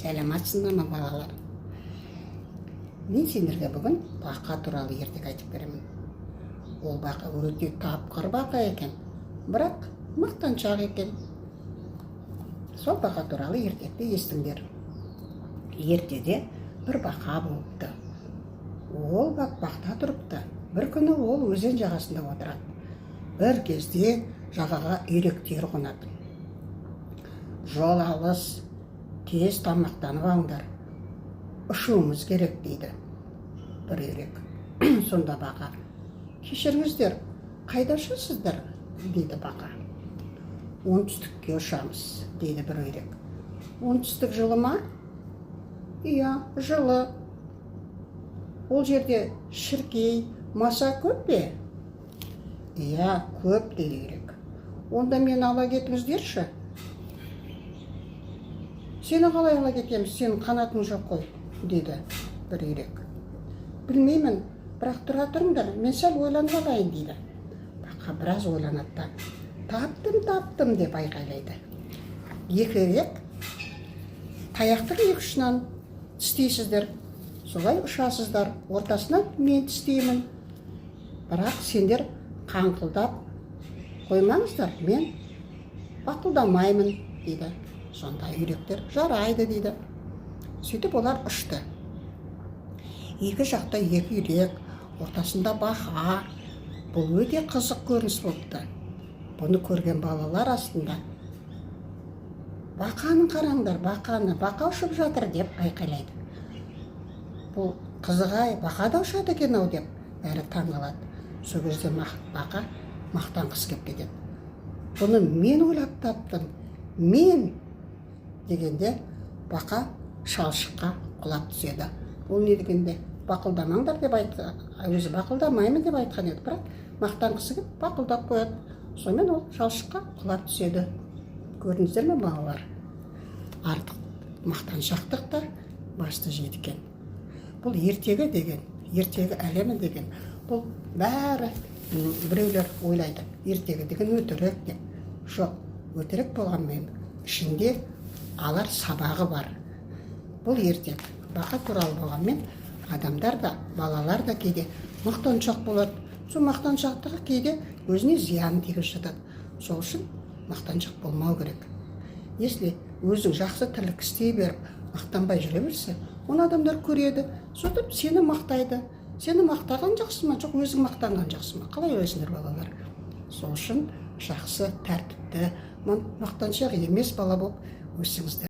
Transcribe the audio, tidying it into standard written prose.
Сәлематсыңдар ма балалар? Мен сендерге бүгін бақа туралы ертек айтып беремін. Ол бақа өте тапқыр бақа екен, бірақ мақтаншақ екен. Сол бақа туралы ертекті естіңдер. Ертеде бір бақа болыпты. Ол бақта тұрыпты. Бір күні ол өзен жағасында отырады. Бір кезде жағаға үйректер қонады. Жол алыс, тез тамақтанып алыңдар, ұшуымыз керек дейді бір үйрек. Сонда бақа: кешіріңіздер, қайда ұшасыздар дейді бақа. Оңтүстікке ұшамыз дейді бір үйрек. Оңтүстік жылы ма? Иә, жылы. Ол жерде шіркей, маса көп пе? Иә, көп дейді үйрек. Онда мені ала кетіңіздерші. Сені қалай ала кетеміз, сенің қанатың жоқ қой, деді бір үйрек. Білмеймін, бірақ тұра тұрыңдар, мен сәл ойланып алайын дейді. Бақа біраз ойланады. Таптым деп айқайлайды. Екі үйрек таяқтың екі ұшынан тістейсіздер, солай ұшасыздар, ортасынан мен тістеймін. Бірақ сендер қаңқылдап қоймаңыздар, мен бақылдамаймын дейді. Сонда үйректер жарайды дейді. Сөйтіп олар ұшты. Екі жақта екі үйрек, ортасында бақа. Бұл өте қызық көрініс болыпты. Бұны көрген балалар астында: бақаны қараңдар, бақаны, бақа ұшып жатыр деп айқайлайды. Бұл қызық-ай, бақа да ұшады екен ау деп бәрі таңғалады. Сол кезде бақа мақтанғысы кеп кетеді. Бұны мен ойлап таптым, мен дегенде бақа шалшыққа құлап түседі. Ол не дегенде бақылдамаңдар деп айтты, өзі бақылдамаймын деп айтқан еді, бірақ мақтанғысы кеп бақылдап қояды. Сонымен ол шалшыққа құлап түседі. Көрдіңіздер ме балалар? Артық мақтаншақтық та басты жеткен. Бұл ертегі деген, ертегі әлемі деген, бұл бәрі біреулер ойлайды, ертегі деген өтірік деп. Жоқ, өтірік болғанмен ішінде алар сабағы бар. Бұл ертек бақа туралы болғанмен адамдар да, балалар да кейде мақтаншақ болады. Сол мақтаншақтығы кейде өзіне зиян тигізіп жатады. Сол үшін мақтаншақ болмау керек. Если өзің жақсы тірлік істей беріп, мақтанбай жүре берсе, оны адамдар көреді, сөйтіп сені мақтайды. Сені мақтаған жақсы ма, жоқ өзің мақтанған жақсы ма? Қалай ойлайсыңдар балалар? Сол үшін жақсы, тәртіпті, мақтаншақ емес бала болып өсіңіздер.